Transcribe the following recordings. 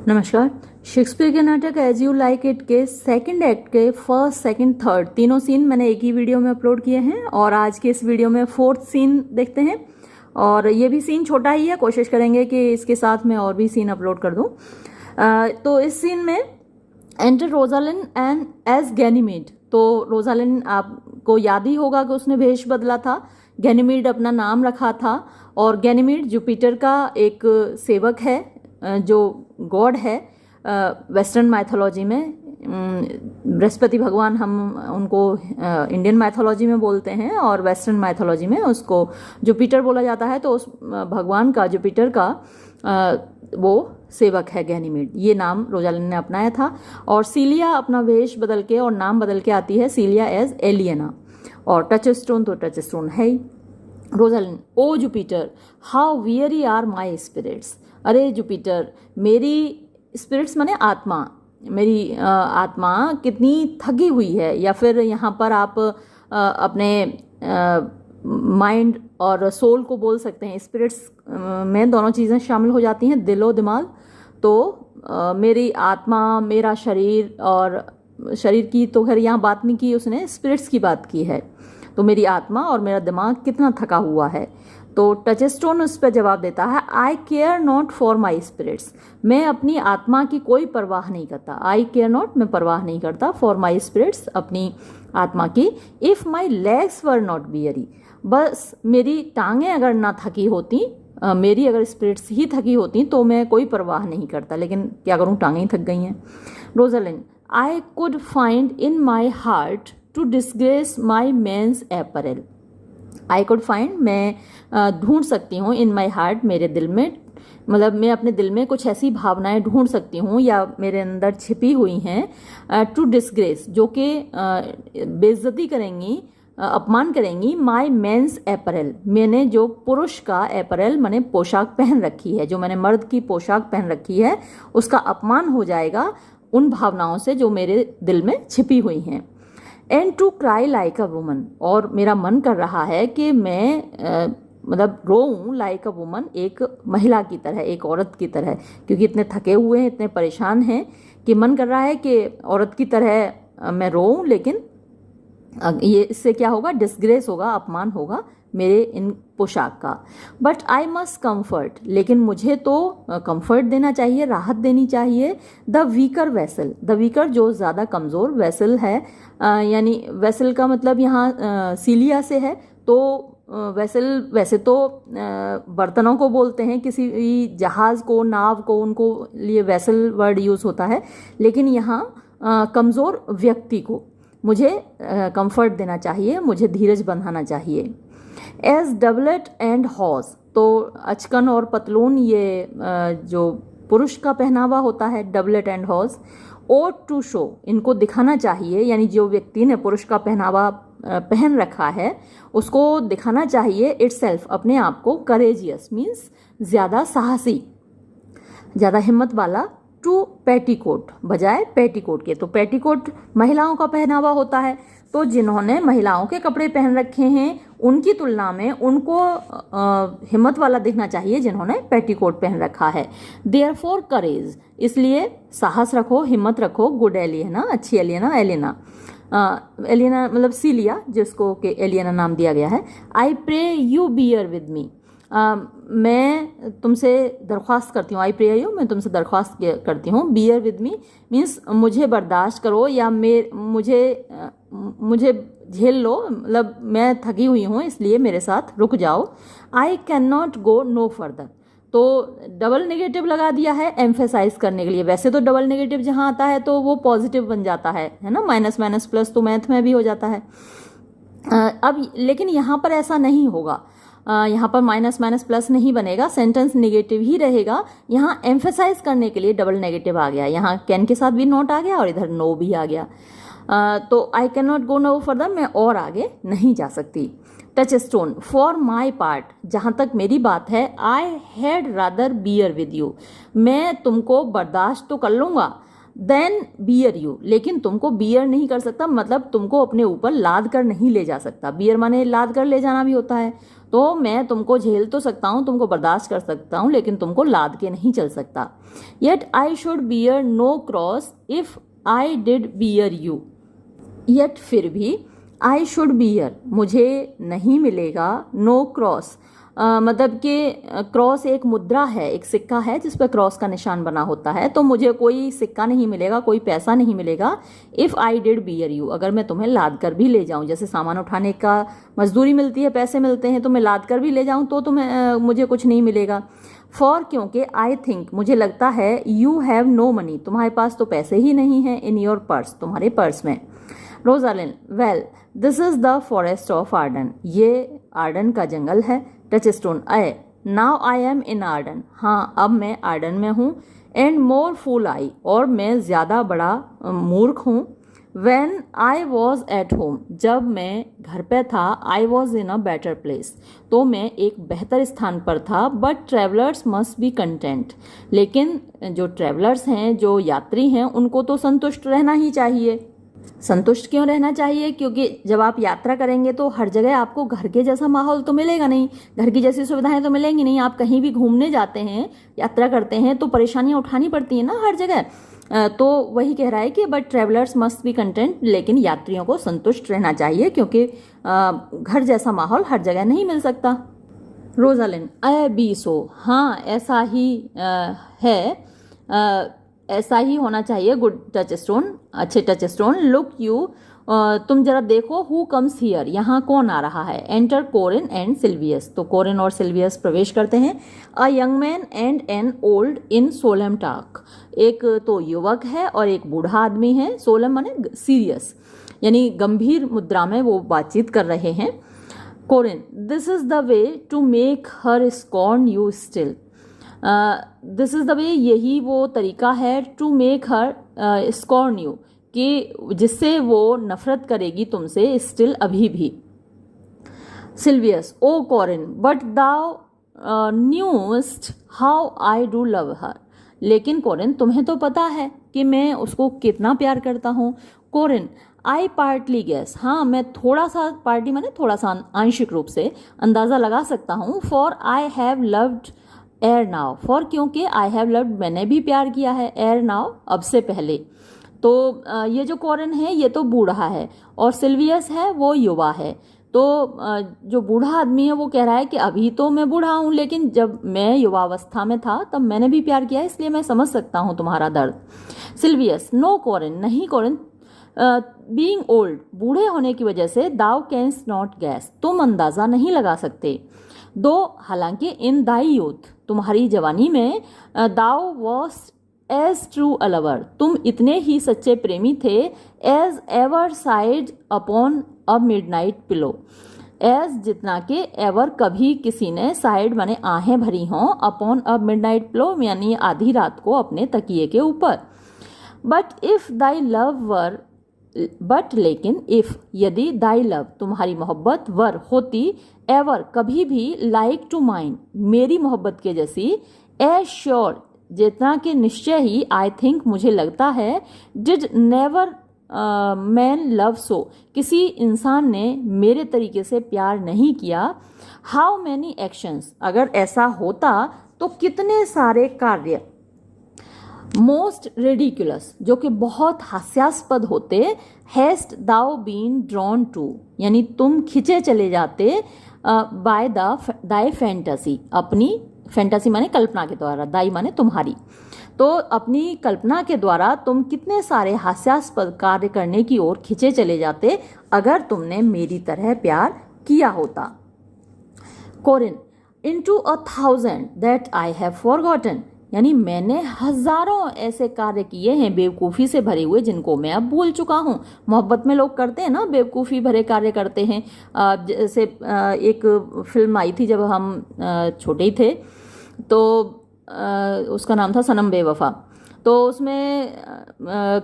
नमस्कार। शेक्सपियर के नाटक एज यू लाइक इट के सेकंड एक्ट के फर्स्ट, सेकंड, थर्ड तीनों सीन मैंने एक ही वीडियो में अपलोड किए हैं और आज के इस वीडियो में फोर्थ सीन देखते हैं। और ये भी सीन छोटा ही है, कोशिश करेंगे कि इसके साथ मैं और भी सीन अपलोड कर दूं। तो इस सीन में enter Rosalind and as Ganymede. तो रोजालिन आपको याद ही होगा कि उसने भेष बदला था, गैनीमेड अपना नाम रखा था। और गैनीमेड जुपिटर का एक सेवक है, जो गॉड है वेस्टर्न माइथोलॉजी में। बृहस्पति भगवान हम उनको इंडियन माइथोलॉजी में बोलते हैं और वेस्टर्न माइथोलॉजी में उसको जुपिटर बोला जाता है। तो उस भगवान का, जुपिटर का वो सेवक है गैनीमेड। ये नाम रोजालिन ने अपनाया था। और सीलिया अपना वेश बदल के और नाम बदल के आती है, सीलिया एज एलियना। और टचस्टोन तो टचस्टोन है ही। Rosalind, O Jupiter how weary are my spirits. अरे जुपिटर, मेरी स्पिरिट्स माने आत्मा, मेरी आत्मा कितनी थकी हुई है। या फिर यहाँ पर आप अपने माइंड और सोल को बोल सकते हैं। स्पिरिट्स में दोनों चीज़ें शामिल हो जाती हैं, दिलो दिमाग। तो मेरी आत्मा, मेरा शरीर, और शरीर की तो खैर यहाँ बात नहीं की उसने, स्पिरिट्स की बात की है। तो मेरी आत्मा और मेरा दिमाग कितना थका हुआ है। तो टचस्टोन उस पर जवाब देता है, I care not for my spirits. मैं अपनी आत्मा की कोई परवाह नहीं करता। आई केयर नॉट, मैं परवाह नहीं करता, फॉर माई स्पिरिट्स, अपनी आत्मा की। If my legs were not weary, बस मेरी टांगें अगर ना थकी होती, मेरी अगर स्पिरिट्स ही थकी होती तो मैं कोई परवाह नहीं करता। लेकिन क्या करूँ, टांगें ही थक गई हैं। Rosalind, I could find in my heart to disgrace my man's apparel. I could find, मैं ढूंढ सकती हूँ, इन माई हार्ट, मेरे दिल में, मतलब मैं अपने दिल में कुछ ऐसी भावनाएं ढूंढ सकती हूँ या मेरे अंदर छिपी हुई हैं, टू डिस्ग्रेस, जो कि बेइज्जती करेंगी, अपमान करेंगी, माई मेंस अपैरल, मैंने जो पुरुष का अपैरल माने पोशाक पहन रखी है, जो मैंने मर्द की पोशाक पहन रखी है, उसका अपमान हो जाएगा उन भावनाओं से जो मेरे दिल में छिपी हुई हैं। And to cry like a woman, और मेरा मन कर रहा है कि मैं मतलब रोऊं लाइक अ वुमन, एक महिला की तरह, एक औरत की तरह, क्योंकि इतने थके हुए हैं, इतने परेशान हैं कि मन कर रहा है कि औरत की तरह मैं रोऊं। लेकिन ये इससे क्या होगा, डिस्ग्रेस होगा, अपमान होगा मेरे इन पोशाक का। बट आई मस्ट कम्फर्ट, लेकिन मुझे तो कम्फर्ट देना चाहिए, राहत देनी चाहिए। The weaker vessel, the weaker जो ज़्यादा कमज़ोर वेसल है, यानी वेसल का मतलब यहाँ सीलिया से है। तो वेसल वैसे तो बर्तनों को बोलते हैं, किसी भी जहाज़ को, नाव को, उनको लिए वेसल वर्ड यूज़ होता है। लेकिन यहाँ कमज़ोर व्यक्ति को मुझे कंफर्ट देना चाहिए, मुझे धीरज बंधाना चाहिए। एज डबलेट एंड हॉर्स, तो अचकन और पतलून ये जो पुरुष का पहनावा होता है, doublet and hose. Ought to show, इनको दिखाना चाहिए, यानी जो व्यक्ति ने पुरुष का पहनावा पहन रखा है उसको दिखाना चाहिए, इटसेल्फ, अपने आप को, करेजियस मीन्स ज़्यादा साहसी, ज़्यादा हिम्मत वाला। टू पेटीकोट, बजाय पेटीकोट के। तो पेटीकोट महिलाओं का पहनावा होता है। तो जिन्होंने महिलाओं के कपड़े पहन रखे हैं उनकी तुलना में उनको हिम्मत वाला दिखना चाहिए जिन्होंने पेटीकोट पहन रखा है। देयरफॉर करेज, इसलिए साहस रखो, हिम्मत रखो। गुड एलियना, अच्छी एलियना, एलिना, एलियना मतलब सीलिया, जिसको के एलियना नाम दिया गया है। I pray you bear with me, मैं तुमसे दरख्वास्त करती हूँ। आई प्रे यू, मैं तुमसे दरख्वास्त करती हूँ। बियर विद मी मीन्स मुझे बर्दाश्त करो, या मुझे झेल लो, मतलब मैं थकी हुई हूँ इसलिए मेरे साथ रुक जाओ। I can not go no further, तो डबल नेगेटिव लगा दिया है एम्फेसाइज करने के लिए। वैसे तो डबल नेगेटिव जहाँ आता है तो वो पॉजिटिव बन जाता है ना, माइनस माइनस प्लस तो मैथ में भी हो जाता है। अब लेकिन यहाँ पर ऐसा नहीं होगा, यहाँ पर माइनस माइनस प्लस नहीं बनेगा, सेंटेंस नेगेटिव ही रहेगा। यहाँ एम्फेसाइज करने के लिए डबल नेगेटिव आ गया, यहाँ कैन के साथ भी नॉट आ गया और इधर नो भी आ गया। तो I can not go no further, मैं और आगे नहीं जा सकती। टचस्टोन, फॉर माई पार्ट, जहाँ तक मेरी बात है, I had rather bear with you, मैं तुमको बर्दाश्त तो कर लूँगा, देन बियर यू, लेकिन तुमको बियर नहीं कर सकता, मतलब तुमको अपने ऊपर लाद कर नहीं ले जा सकता। बियर माने लाद कर ले जाना भी होता है। तो मैं तुमको झेल तो सकता हूँ, तुमको बर्दाश्त कर सकता हूँ, लेकिन तुमको लाद के नहीं चल सकता। Yet I should bear no cross if I did bear you. Yet फिर भी, आई शुड बियर मुझे नहीं मिलेगा, नो क्रॉस मतलब कि क्रॉस एक मुद्रा है, एक सिक्का है जिस पर क्रॉस का निशान बना होता है, तो मुझे कोई सिक्का नहीं मिलेगा, कोई पैसा नहीं मिलेगा। If I did bear you, अगर मैं तुम्हें लाद कर भी ले जाऊं, जैसे सामान उठाने का मजदूरी मिलती है, पैसे मिलते हैं, तो मैं लाद कर भी ले जाऊं तो तुम्हें मुझे कुछ नहीं मिलेगा। फॉर क्योंकि, आई थिंक मुझे लगता है, यू हैव नो मनी तुम्हारे पास तो पैसे ही नहीं हैं, इन योर पर्स तुम्हारे पर्स में। Rosalind, well this is the forest of Arden, ये आर्डन का जंगल है। Touchstone, ay now I am in Arden, हाँ अब मैं आर्डन में हूँ। एंड मोर फूल आई, और मैं ज़्यादा बड़ा मूर्ख हूँ। When I was at home, जब मैं घर पे था, I was in a better place, तो मैं एक बेहतर स्थान पर था। But travelers must be content, लेकिन जो ट्रेवलर्स हैं, जो यात्री हैं, उनको तो संतुष्ट रहना ही चाहिए। संतुष्ट क्यों रहना चाहिए? क्योंकि जब आप यात्रा करेंगे तो हर जगह आपको घर के जैसा माहौल तो मिलेगा नहीं, घर की जैसी सुविधाएं तो मिलेंगी नहीं। आप कहीं भी घूमने जाते हैं, यात्रा करते हैं, तो परेशानियां उठानी पड़ती हैं ना हर जगह। तो वही कह रहा है कि but travellers must be content, लेकिन यात्रियों को संतुष्ट रहना चाहिए, क्योंकि घर जैसा माहौल हर जगह नहीं मिल सकता। रोजालिन, अय बी सो, हाँ ऐसा ही है, ऐसा ही होना चाहिए। गुड टचस्टोन, अच्छे टचस्टोन। लुक यू, तुम जरा देखो, हु कम्स हियर, यहाँ कौन आ रहा है। एंटर कोरिन एंड सिल्वियस, तो कोरिन और सिल्वियस प्रवेश करते हैं। A young man and an old in solemn talk, एक तो युवक है और एक बूढ़ा आदमी है। सोलम माने सीरियस, यानी गंभीर मुद्रा में वो बातचीत कर रहे हैं। Corin, this is the way to make her scorn you still, this is the way, यही वो तरीका है, to make her scorn you, कि जिससे वो नफरत करेगी तुमसे, स्टिल अभी भी। Silvius, O Corin, but thou knew'st how I do love her, लेकिन कोरिन तुम्हें तो पता है कि मैं उसको कितना प्यार करता हूँ। कोरिन, आई पार्टली गेस, हाँ मैं थोड़ा सा, पार्टी माने थोड़ा सा, आंशिक रूप से अंदाजा लगा सकता हूँ। फॉर आई हैव लव्ड एर नाउ, फॉर क्योंकि आई हैव लव्ड मैंने भी प्यार किया है, एर नाउ अब से पहले। तो ये जो कोरिन है ये तो बूढ़ा है, और सिल्वियस है वो युवा है। तो जो बूढ़ा आदमी है वो कह रहा है कि अभी तो मैं बूढ़ा हूँ, लेकिन जब मैं युवावस्था में था तब मैंने भी प्यार किया, इसलिए मैं समझ सकता हूँ तुम्हारा दर्द। सिल्वियस, नो कोरिन, नहीं कोरिन, बीइंग ओल्ड, बूढ़े होने की वजह से, दाउ कैंस नॉट गैस, तुम अंदाजा नहीं लगा सकते। दो, हालांकि, इन दाई यूथ, तुम्हारी जवानी में, thou was as true a lover, तुम इतने ही सच्चे प्रेमी थे, as ever sighed upon a midnight pillow, as जितना कि एवर कभी किसी ने, साइड माने आहें भरी हों, अपॉन अ मिडनाइट पिलो यानी आधी रात को अपने तकिए के ऊपर। But if thy love were, but लेकिन, इफ यदि, दाई लव तुम्हारी मोहब्बत, वर होती, एवर कभी भी, लाइक टू माइन मेरी मोहब्बत के जैसी, एज श्योर जितना कि निश्चय ही, आई थिंक मुझे लगता है, did never man love so, किसी इंसान ने मेरे तरीके से प्यार नहीं किया। हाउ मैनी एक्शंस, अगर ऐसा होता तो कितने सारे कार्य। मोस्ट रेडिकुलस, जो कि बहुत हास्यास्पद होते। Hast thou been drawn to, यानी तुम खिंचे चले जाते, बाय दाई फैंटेसी, अपनी फैंटेसी माने कल्पना के द्वारा, दाई माने तुम्हारी, तो अपनी कल्पना के द्वारा तुम कितने सारे हास्यास्पद कार्य करने की ओर खिंचे चले जाते अगर तुमने मेरी तरह प्यार किया होता। Corin, into 1,000 that I have forgotten, यानी मैंने हजारों ऐसे कार्य किए हैं बेवकूफ़ी से भरे हुए जिनको मैं अब भूल चुका हूँ। मोहब्बत में लोग करते हैं ना, बेवकूफ़ी भरे कार्य करते हैं। जैसे एक फिल्म आई थी जब हम छोटे ही थे, तो उसका नाम था सनम बेवफा। तो उसमें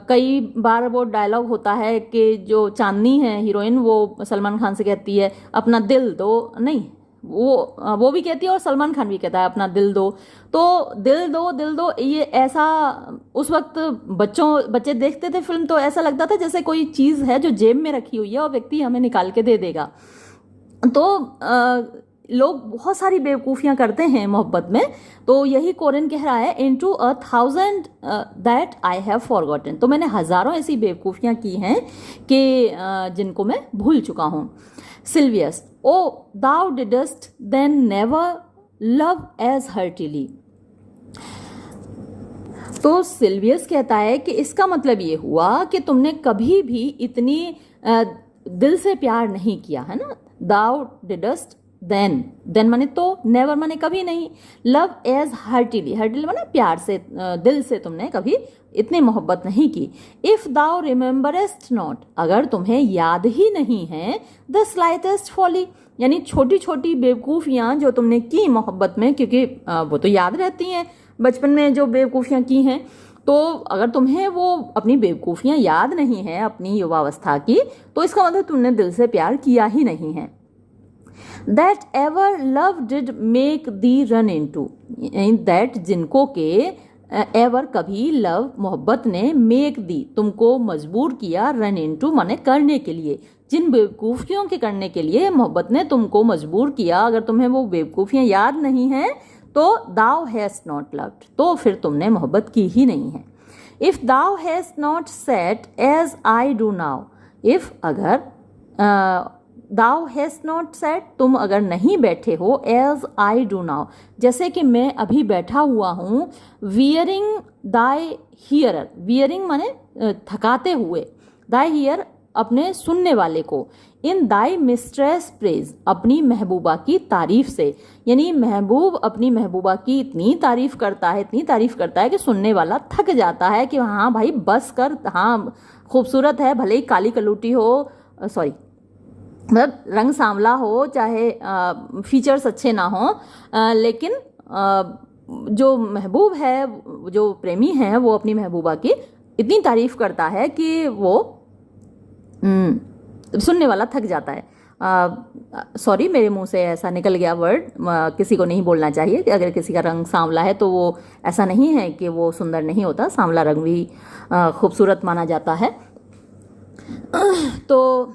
कई बार वो डायलॉग होता है कि जो चांदनी है हीरोइन, वो सलमान खान से कहती है अपना दिल दो, नहीं वो भी कहती है और सलमान खान भी कहता है अपना दिल दो। तो दिल दो दिल दो, ये ऐसा उस वक्त बच्चे देखते थे फिल्म, तो ऐसा लगता था जैसे कोई चीज़ है जो जेब में रखी हुई है और व्यक्ति हमें निकाल के दे देगा। तो लोग बहुत सारी बेवकूफ़ियाँ करते हैं मोहब्बत में, तो यही कोरिन कह रहा है into 1,000 that I have forgotten. तो मैंने हज़ारों ऐसी बेवकूफ़ियाँ की हैं कि जिनको मैं भूल चुका हूँ। सिल्वियस, ओ दाउ डिडस्ट देन नेवर लव एज हर्टिली। तो सिल्वियस कहता है कि इसका मतलब ये हुआ कि तुमने कभी भी इतनी दिल से प्यार नहीं किया, है ना। दाउ डिडस्ट देन माने तो, नेवर माने कभी नहीं, लव एज हार्टिली, हार्टिली माने प्यार से, दिल से तुमने कभी इतनी मोहब्बत नहीं की। इफ दाउ रिमेम्बरेस्ट नॉट, अगर तुम्हें याद ही नहीं है, द स्लाइटेस्ट फॉली, यानी छोटी छोटी बेवकूफ़ियाँ जो तुमने की मोहब्बत में, क्योंकि वो तो याद रहती हैं बचपन में जो बेवकूफ़ियाँ की हैं, तो अगर तुम्हें वो अपनी बेवकूफ़ियाँ याद नहीं है अपनी युवावस्था की, तो इसका मतलब तुमने दिल से प्यार किया ही नहीं है। That ever love did make the run into, that जिनको के एवर कभी लव मोहब्बत ने मेक दी तुमको मजबूर किया, रन इनटू माने करने के लिए, जिन बेवकूफ़ियों के करने के लिए मोहब्बत ने तुमको मजबूर किया, अगर तुम्हें वो बेवकूफ़ियाँ याद नहीं हैं तो दाउ हैज़ नॉट लव्ड, तो फिर तुमने मोहब्बत की ही नहीं है। If thou hast not sat as I do now, if अगर दाउ हैज़ नॉट सेट, तुम अगर नहीं बैठे हो, एज आई डू नाउ जैसे कि मैं अभी बैठा हुआ हूँ, वियरिंग दाई हियरर, वियरिंग माने थकाते हुए, दाई हियर अपने सुनने वाले को, इन दाई मिस्ट्रेस प्रेज अपनी महबूबा की तारीफ से, यानी महबूब अपनी महबूबा की इतनी तारीफ करता है, इतनी तारीफ करता है कि सुनने वाला थक जाता है कि हाँ भाई बस कर, हाँ खूबसूरत है, भले ही काली कलूटी हो, सॉरी मतलब रंग सांवला हो, चाहे फीचर्स अच्छे ना हो, लेकिन जो महबूब है, जो प्रेमी है, वो अपनी महबूबा की इतनी तारीफ करता है कि वो सुनने वाला थक जाता है। सॉरी मेरे मुंह से ऐसा निकल गया वर्ड, किसी को नहीं बोलना चाहिए कि अगर किसी का रंग सांवला है तो वो ऐसा नहीं है कि वो सुंदर नहीं होता, सांवला रंग भी खूबसूरत माना जाता है। तो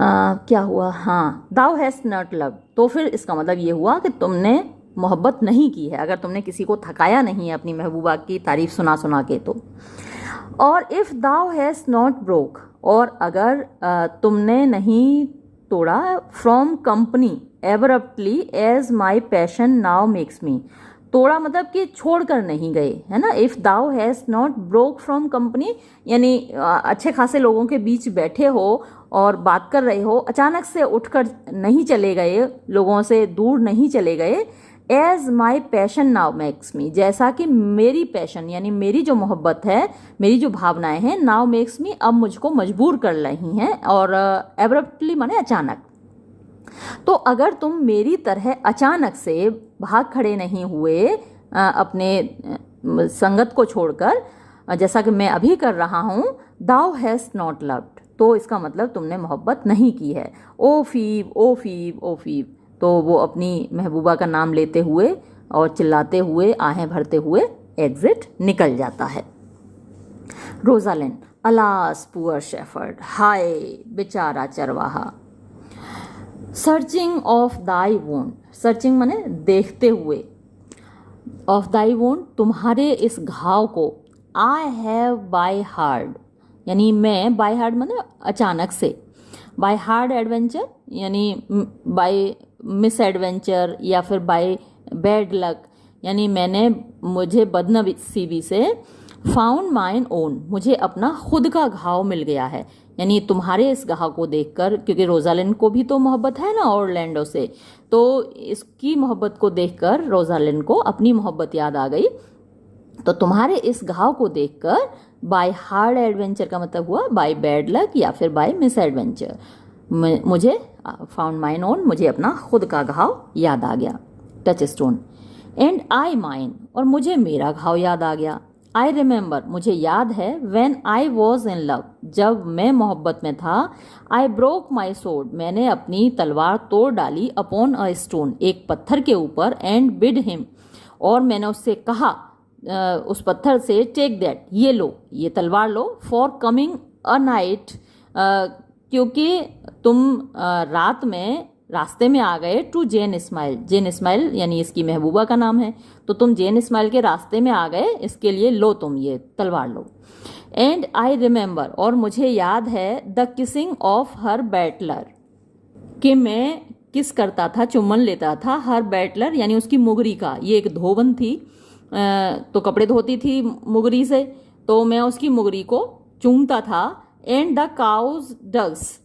क्या हुआ, हाँ, दाउ हैज़ नॉट लव, तो फिर इसका मतलब ये हुआ कि तुमने मोहब्बत नहीं की है, अगर तुमने किसी को थकाया नहीं है अपनी महबूबा की तारीफ सुना सुना के तो। और if thou hast not broke, और अगर तुमने नहीं तोड़ा, from company abruptly as my passion now makes me, तोड़ा मतलब कि छोड़ कर नहीं गए, है ना। If thou hast not broke from company, यानी अच्छे खासे लोगों के बीच बैठे हो और बात कर रहे हो, अचानक से उठकर नहीं चले गए, लोगों से दूर नहीं चले गए। As my passion now makes me, जैसा कि मेरी पैशन यानी मेरी जो मोहब्बत है, मेरी जो भावनाएं हैं, नाउ मेक्स मी अब मुझको मजबूर कर रही हैं, और एब्रप्टली माने अचानक। तो अगर तुम मेरी तरह अचानक से भाग खड़े नहीं हुए अपने संगत को छोड़कर, जैसा कि मैं अभी कर रहा हूँ, दाउ हैज़ नॉट लव्ड, तो इसका मतलब तुमने मोहब्बत नहीं की है। ओ फीब ओ फीब ओ फीब, तो वो अपनी महबूबा का नाम लेते हुए और चिल्लाते हुए, आहें भरते हुए एग्जिट निकल जाता है। रोजालिन, अलास पुअर शेफर्ड, हाय बेचारा चरवाहा। Searching of thy wound, searching माने देखते हुए, ऑफ दाई वोंड तुम्हारे इस घाव को, आई हैव बाय हार्ड, यानी मैं, बाय हार्ड माने अचानक से, बाय हार्ड एडवेंचर यानी बाय मिस एडवेंचर, या फिर बाय बैड लक, यानी मैंने, मुझे बदनसीबी से, फाउंड माइन ओन, मुझे अपना खुद का घाव मिल गया है, यानी तुम्हारे इस घाव को देखकर, क्योंकि रोजालिन को भी तो मोहब्बत है ना ऑरलैंडो से, तो इसकी मोहब्बत को देखकर रोजालिन को अपनी मोहब्बत याद आ गई। तो तुम्हारे इस घाव को देखकर, बाय हार्ड एडवेंचर का मतलब हुआ बाय बैड लक या फिर बाय मिस एडवेंचर, मुझे फाउंड माइन ओन, मुझे अपना खुद का घाव याद आ गया। Touch stone, and I mine, और मुझे मेरा घाव याद आ गया। आई रिमेंबर, मुझे याद है, when I was in love, जब मैं मोहब्बत में था। आई ब्रोक माई सोर्ड, मैंने अपनी तलवार तोड़ डाली, अपॉन अ स्टोन, एक पत्थर के ऊपर, एंड बिड हिम, और मैंने उससे कहा, उस पत्थर से, टेक दैट, ये लो, ये तलवार लो, फॉर कमिंग अ नाइट, क्योंकि तुम रात में रास्ते में आ गए टू जेन इस्माइल। जेन इस्माइल यानी इसकी महबूबा का नाम है, तो तुम जेन इस्माइल के रास्ते में आ गए, इसके लिए लो तुम ये तलवार लो। एंड आई रिमेंबर, और मुझे याद है, the kissing of her Buttler, कि मैं किस करता था, चुम्बन लेता था, हर बैटलर यानी उसकी मुगरी का। ये एक धोबन थी, तो कपड़े धोती थी मुगरी से, तो मैं उसकी मुगरी को चूमता था। एंड द काउज डग्स,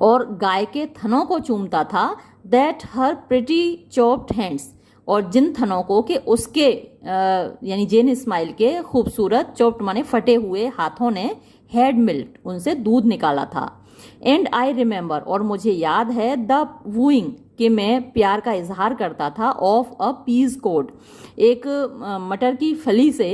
और गाय के थनों को चूमता था। That her pretty chopped hands, और जिन थनों को कि उसके यानी जेन इस्माइल के खूबसूरत चॉप्ड माने फटे हुए हाथों ने हैड मिल्क, उनसे दूध निकाला था। एंड आई रिमेंबर, और मुझे याद है, द वूइंग, कि मैं प्यार का इजहार करता था, ऑफ अ पीस कोड, एक मटर की फली से,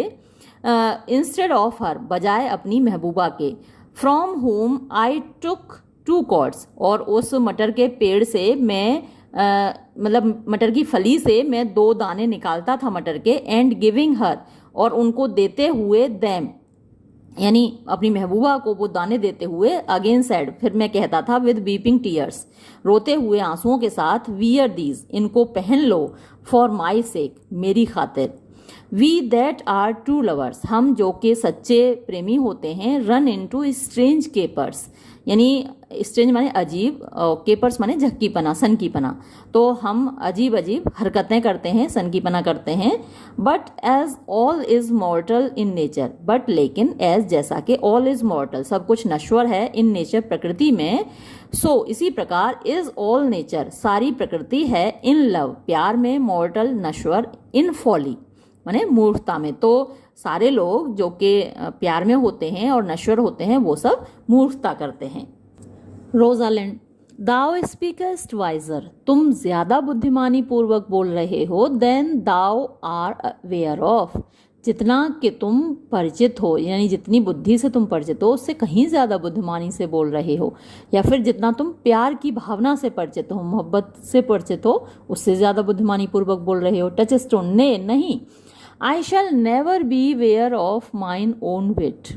इंस्टेड ऑफ हर, बजाय अपनी महबूबा के, from home I took 2 cods, और उस मटर के पेड़ से मैं मतलब मटर की फली से मैं 2 दाने निकालता था मटर के। एंड गिविंग हर, और उनको देते हुए, दैम यानी अपनी महबूबा को वो दाने देते हुए, अगेन सैड, फिर मैं कहता था, विद वीपिंग टीयर्स, रोते हुए आंसुओं के साथ, वियर दीज, इनको पहन लो, फॉर माई सेक, मेरी खातिर। We that are true lovers, हम जो के सच्चे प्रेमी होते हैं, रन इनटू स्ट्रेंज केपर्स, यानी स्ट्रेंज माने अजीब, केपर्स माने झक्कीपना, सनकीपना, तो हम अजीब अजीब हरकतें करते हैं, सनकीपना करते हैं। But as all is mortal in nature, but लेकिन एज जैसा कि ऑल इज मॉर्टल, सब कुछ नश्वर है, इन नेचर प्रकृति में, सो इसी प्रकार इज ऑल नेचर, सारी प्रकृति है, इन लव, प्यार में, मॉर्टल नश्वर, इन फॉली माने मूर्खता में। तो सारे लोग जो कि प्यार में होते हैं और नश्वर होते हैं, वो सब मूर्खता करते हैं। रोजालिंड, दाओ स्पीकस्ट वाइजर, तुम ज्यादा बुद्धिमानी पूर्वक बोल रहे हो, देन दाओ आर अवेयर ऑफ, जितना कि तुम परिचित हो, यानी जितनी बुद्धि से तुम परिचित हो, उससे कहीं ज्यादा बुद्धिमानी से बोल रहे हो, या फिर जितना तुम प्यार की भावना से परिचित हो, मोहब्बत से परिचित हो, उससे ज्यादा बुद्धिमानी पूर्वक बोल रहे हो। टच स्टोन, ने नहीं, I shall never be ware of mine own wit,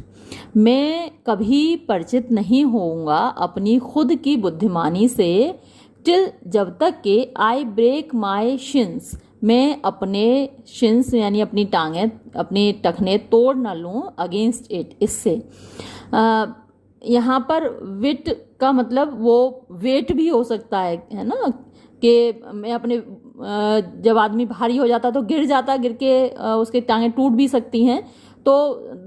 मैं कभी परिचित नहीं होऊंगा अपनी खुद की बुद्धिमानी से, टिल, जब तक कि आई ब्रेक माई शिन्स, मैं अपने शिन्स यानी अपनी टांगें, अपनी टखने तोड़ न लूँ, अगेंस्ट इट, इससे। यहाँ पर विट का मतलब वो वेट भी हो सकता है ना, कि मैं अपने जब आदमी भारी हो जाता तो गिर जाता, गिर के उसके टांगें टूट भी सकती हैं, तो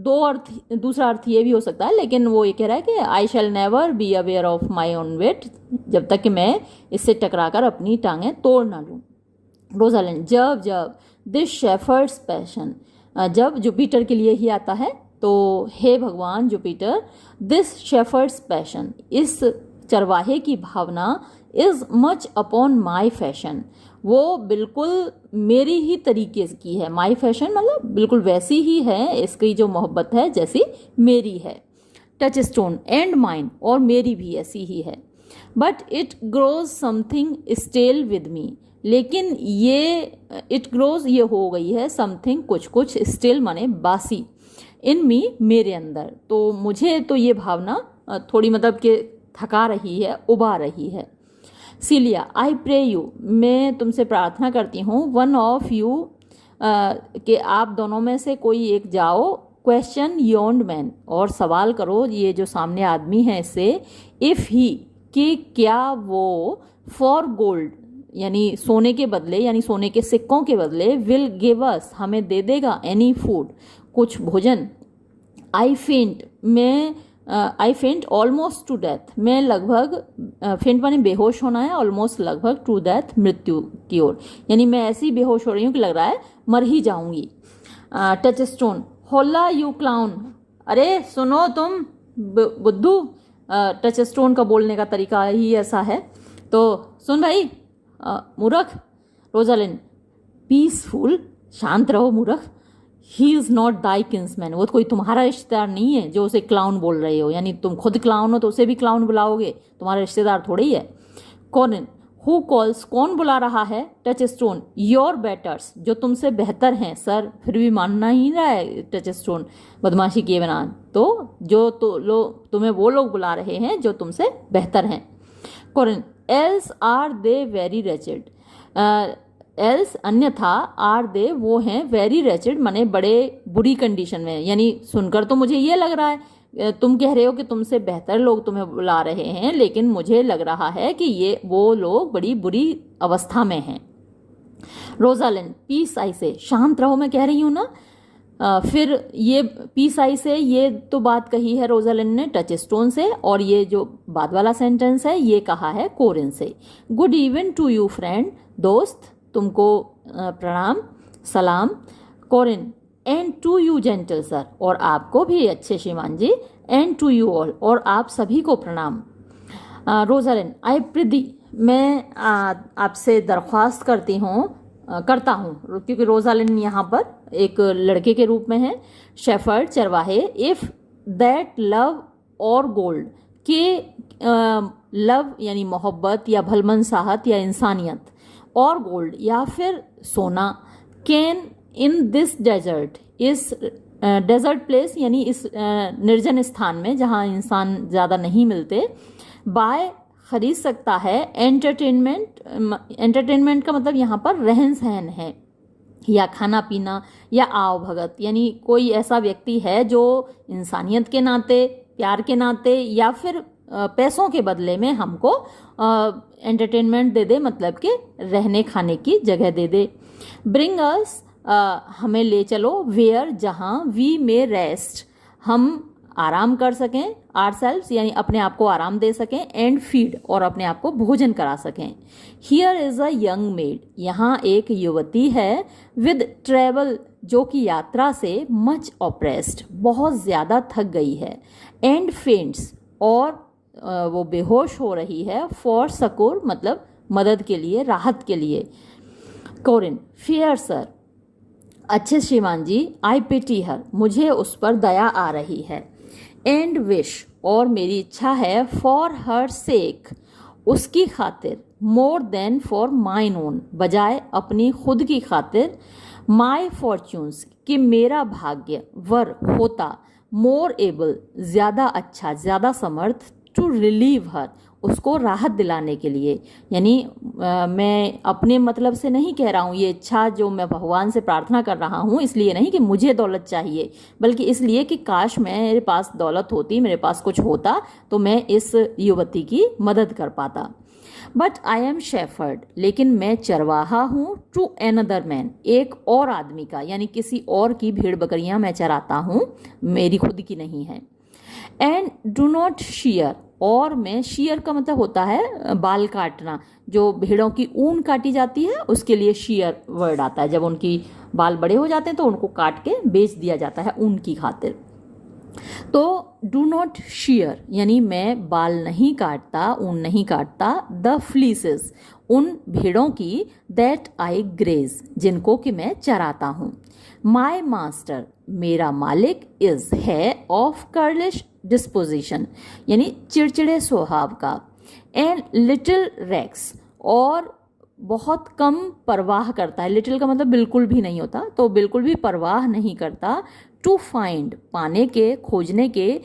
2 अर्थ, दूसरा अर्थ ये भी हो सकता है, लेकिन वो ये कह रहा है कि I shall never be aware of my own wit, जब तक कि मैं इससे टकराकर अपनी टांगें तोड़ ना लूँ। रोजालिंड, जब जब दिस शेफर्ड्स पैशन, जब जुपिटर के लिए ही आता है, तो हे भगवान जुपिटर, दिस शेफर्ड्स पैशन, इस चरवाहे की भावना, is much upon my fashion, वो बिल्कुल मेरी ही तरीके की है। माई फैशन मतलब बिल्कुल वैसी ही है, इसकी जो मोहब्बत है जैसी मेरी है। टच स्टोन, एंड माइन, और मेरी भी ऐसी ही है। But it grows something stale with me, लेकिन ये इट ग्रोज ये हो गई है, समथिंग कुछ कुछ, स्टेल माने बासी, इन मी मेरे अंदर, तो मुझे तो ये भावना थोड़ी मतलब कि थका रही है, उबा रही है। सिलिया, आई प्रे यू, मैं तुमसे प्रार्थना करती हूँ, वन ऑफ यू, कि आप दोनों में से कोई एक जाओ, क्वेश्चन योन्ड मैन, और सवाल करो ये जो सामने आदमी है इससे, इफ़ ही, कि क्या वो, फॉर गोल्ड यानी सोने के बदले, यानी सोने के सिक्कों के बदले, विल गिव अस, हमें दे देगा, एनी फूड, कुछ भोजन। आई फेंट, मैं आई फेंट ऑलमोस्ट टू डेथ, मैं लगभग, फेंट माने बेहोश होना है, ऑलमोस्ट लगभग, टू डेथ मृत्यु की ओर, यानी मैं ऐसी बेहोश हो रही हूँ कि लग रहा है मर ही जाऊंगी। टच स्टोन, होला यू क्लाउन, अरे सुनो तुम बुद्धू, टच स्टोन का बोलने का तरीका ही ऐसा है, तो सुन भाई मूर्ख। रोजालिंड, पीसफुल, शांत रहो मूर्ख, he is not thy kinsman, वो कोई तुम्हारा रिश्तेदार नहीं है जो उसे क्लाउन बोल रहे हो, यानी तुम खुद क्लाउन हो तो उसे भी क्लाउन बुलाओगे, तुम्हारा रिश्तेदार थोड़ी है। कॉर्न, हु कॉल्स, कौन बुला रहा है। टच स्टोन, योर बेटर्स, जो तुमसे बेहतर हैं। सर फिर भी मानना ही रहा है टच स्टोन बदमाशी किए बिना, तो जो तो तुम्हें वो लोग बुला रहे हैं जो तुमसे बेहतर हैं। Corn, else are they very wretched, else अन्यथा, आर दे वो हैं वेरी रेचेड माने बड़े बुरी कंडीशन में। यानी सुनकर तो मुझे ये लग रहा है, तुम कह रहे हो कि तुमसे बेहतर लोग तुम्हें बुला रहे हैं, लेकिन मुझे लग रहा है कि ये वो लोग बड़ी बुरी अवस्था में हैं। रोजालिन, पीस आई से, शांत रहो मैं कह रही हूँ ना। फिर ये पीस आई से ये तो बात कही है रोजालिन ने टच स्टोन से, और ये जो बाद वाला सेंटेंस है ये कहा है कोरिन से। Good even to you friend, दोस्त तुमको प्रणाम सलाम। Corin, and to you gentle sir, और आपको भी अच्छे श्रीमान जी। एंड टू यू ऑल, और आप सभी को प्रणाम। रोजालिन, आई प्रिदी, मैं आपसे दरख्वास्त करता हूँ, क्योंकि रोजालिन यहाँ पर एक लड़के के रूप में है। शेफर्ड, चरवाहे, इफ़ दैट लव और गोल्ड, के लव यानी मोहब्बत या भलमनसाहत या इंसानियत, और गोल्ड या फिर सोना, कैन इन दिस डेजर्ट, इस डेजर्ट प्लेस यानी इस निर्जन स्थान में जहाँ इंसान ज़्यादा नहीं मिलते, बाय खरीद सकता है। एंटरटेनमेंट का मतलब यहाँ पर रहन सहन है, या खाना पीना, या आव भगत, यानी कोई ऐसा व्यक्ति है जो इंसानियत के नाते, प्यार के नाते, या फिर पैसों के बदले में हमको एंटरटेनमेंट दे दे, मतलब कि रहने खाने की जगह दे दे। ब्रिंग अस, हमें ले चलो, वेयर जहाँ, वी मे रेस्ट, हम आराम कर सकें, आरसेल्व्स यानी अपने आप को आराम दे सकें, एंड फीड और अपने आप को भोजन करा सकें। Here is a young made, यहाँ एक युवती है, विद ट्रेवल जो कि यात्रा से, मच ऑप्रेस्ड बहुत ज़्यादा थक गई है, एंड फेंट्स और वो बेहोश हो रही है, फॉर सकोर मतलब मदद के लिए, राहत के लिए। कोरिन, फेयर सर, अच्छे श्रीमान जी, आई पिटी हर, मुझे उस पर दया आ रही है, एंड विश और मेरी इच्छा है, फॉर हर सेक उसकी खातिर, more than for mine own बजाय अपनी खुद की खातिर, माई फॉर्च्यून्स कि मेरा भाग्य, वर होता, मोर एबल ज़्यादा अच्छा, ज़्यादा समर्थ, टू रिलीव हर उसको राहत दिलाने के लिए। यानी मैं अपने मतलब से नहीं कह रहा हूँ, ये इच्छा जो मैं भगवान से प्रार्थना कर रहा हूँ इसलिए नहीं कि मुझे दौलत चाहिए, बल्कि इसलिए कि काश मेरे पास दौलत होती, मेरे पास कुछ होता तो मैं इस युवती की मदद कर पाता। बट आई एम शेफर्ड, लेकिन मैं चरवाहा हूँ, टू एनदर मैन एक और आदमी का, यानी किसी और की भेड़ बकरियाँ मैं चराता हूँ, मेरी खुद की नहीं है। एंड डू नॉट शीयर, और मैं, शीयर का मतलब होता है बाल काटना, जो भेड़ों की ऊन काटी जाती है उसके लिए शीयर वर्ड आता है, जब उनकी बाल बड़े हो जाते हैं तो उनको काट के बेच दिया जाता है ऊन की खातिर। तो डू नॉट शीयर यानी मैं बाल नहीं काटता, ऊन नहीं काटता, द फ्लीसेस उन भेड़ों की, दैट आई ग्रेज जिनको कि मैं चराता हूँ। माई मास्टर मेरा मालिक, इज है, ऑफ कर्लिश डिस्पोजिशन यानी चिड़चिड़े स्वभाव का, एंड लिटिल रेक्स और बहुत कम परवाह करता है। लिटिल का मतलब बिल्कुल भी नहीं होता, तो बिल्कुल भी परवाह नहीं करता। टू फाइंड पाने के, खोजने के,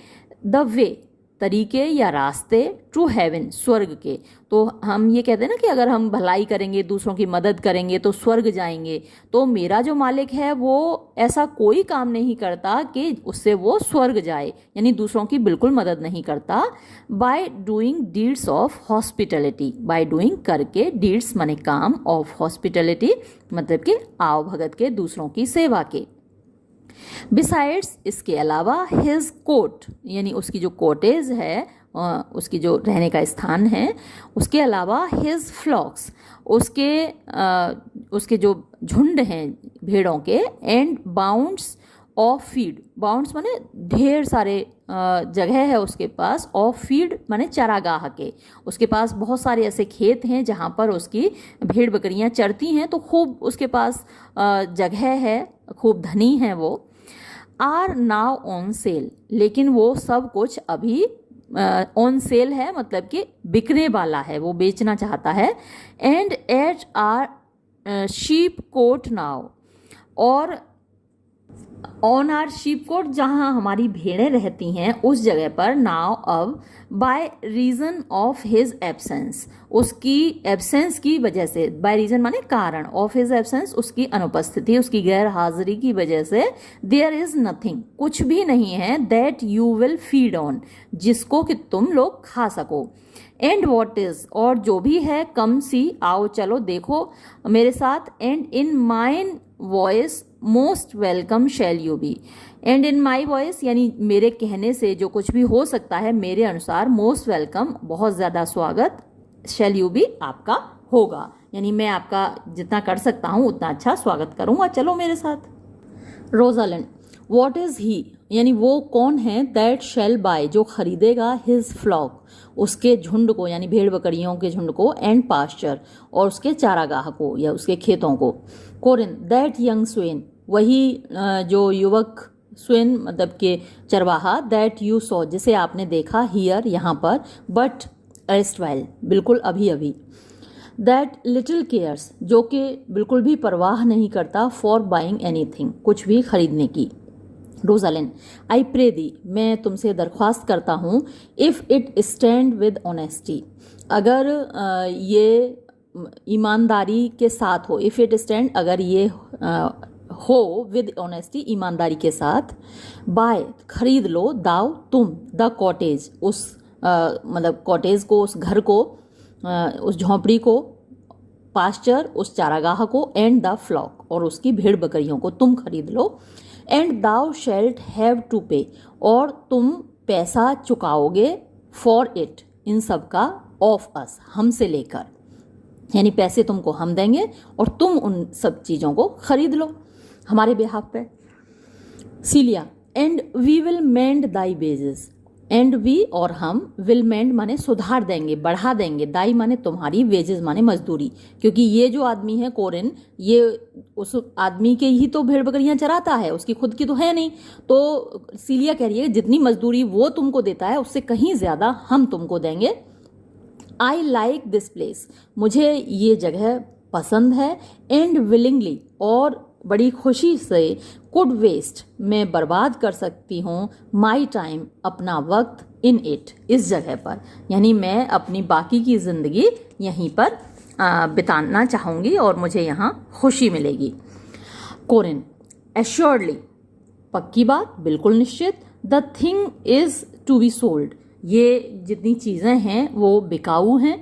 द वे तरीके या रास्ते, टू हेवन स्वर्ग के। तो हम ये कहते हैं ना कि अगर हम भलाई करेंगे, दूसरों की मदद करेंगे तो स्वर्ग जाएंगे। तो मेरा जो मालिक है वो ऐसा कोई काम नहीं करता कि उससे वो स्वर्ग जाए, यानी दूसरों की बिल्कुल मदद नहीं करता। By doing deeds of hospitality, by doing करके, डीड्स माने काम, ऑफ हॉस्पिटलिटी मतलब कि आओ भगत के, दूसरों की सेवा के। बिसाइड्स इसके अलावा, हिज कोट यानी उसकी जो कोटेज है, उसकी जो रहने का स्थान है, उसके अलावा हिज फ्लॉक्स उसके जो झुंड हैं भेड़ों के, and bounds of feed, bounds माने ढेर सारे जगह है उसके पास, ऑफ फीड माने चारागाह के, उसके पास बहुत सारे ऐसे खेत हैं जहाँ पर उसकी भेड़ बकरियाँ चरती हैं, तो खूब उसके पास जगह है, खूब धनी है वो। आर नाउ ऑन सेल, लेकिन वो सब कुछ अभी ऑन सेल है, मतलब कि बिकने वाला है, वो बेचना चाहता है। And at our sheepcote now, और ऑन आर शीप कोट, जहाँ हमारी भेड़ें रहती हैं उस जगह पर, नाउ अब, by reason of his absence, उसकी एब्सेंस की वजह से, बाय रीजन माने कारण, ऑफ हिज एब्सेंस उसकी अनुपस्थिति, उसकी गैर हाजिरी की वजह से, देयर इज नथिंग कुछ भी नहीं है, that you will feed on जिसको कि तुम लोग खा सको, एंड वॉट इज और जो भी है, कम सी आओ चलो देखो मेरे साथ, and in mine voice most welcome shall you be, and in my voice यानी मेरे कहने से जो कुछ भी हो सकता है मेरे अनुसार, मोस्ट वेलकम बहुत ज़्यादा स्वागत, शैल यू बी आपका होगा, यानी मैं आपका जितना कर सकता हूँ उतना अच्छा स्वागत करूँगा, चलो मेरे साथ। रोजालिंड, वॉट इज ही यानी वो कौन है, दैट शैल बाय जो खरीदेगा, हिज फ्लॉक उसके झुंड को यानी भेड़ बकरियों के झुंड को, एंड पास्चर और उसके चारागाह को या उसके खेतों को, कोरिन दैट यंग स्वेन वही जो युवक, स्वेन मतलब के चरवाहा, दैट यू सॉ जिसे आपने देखा, हियर यहाँ पर, बट एस्टवाइल बिल्कुल अभी अभी, दैट लिटिल केयर्स जो कि बिल्कुल भी परवाह नहीं करता, फॉर बाइंग एनीथिंग कुछ भी खरीदने की। रोजालिन, आई प्रे दी मैं तुमसे दरख्वास्त करता हूँ, if it stand with honesty अगर ये ईमानदारी के साथ हो, इफ़ इट स्टैंड अगर ये हो विद ऑनेस्टी ईमानदारी के साथ, बाय खरीद लो, दाव तुम, द कॉटेज उस मतलब कॉटेज को, उस घर को, उस झोंपड़ी को, पास्चर उस चारागाह को, एंड द फ्लॉक और उसकी भेड़ बकरियों को तुम खरीद लो, and thou shalt have to pay और तुम पैसा चुकाओगे, फॉर इट इन सब का, ऑफ अस हमसे लेकर, यानी पैसे तुमको हम देंगे और तुम उन सब चीज़ों को खरीद लो हमारे बिहाफ पे। Celia, and we will mend thy wages, and we और हम, विल मेंड माने सुधार देंगे, बढ़ा देंगे, दाई माने तुम्हारी, वेजेस माने मजदूरी, क्योंकि ये जो आदमी है कोरिन, ये उस आदमी के ही तो भेड़ बकरियां चराता है, उसकी खुद की तो है नहीं, तो सीलिया कह रही है जितनी मजदूरी वो तुमको देता है उससे कहीं ज़्यादा हम तुमको देंगे। आई लाइक दिस प्लेस मुझे ये जगह पसंद है, एंड विलिंगली और बड़ी खुशी से, कुड वेस्ट मैं बर्बाद कर सकती हूँ, माई टाइम अपना वक्त, इन इट इस जगह पर, यानी मैं अपनी बाकी की ज़िंदगी यहीं पर बिताना चाहूँगी और मुझे यहाँ खुशी मिलेगी। कोरिन, एश्योर्डली पक्की बात, बिल्कुल निश्चित, the thing is to be sold ये जितनी चीज़ें हैं वो बिकाऊ हैं,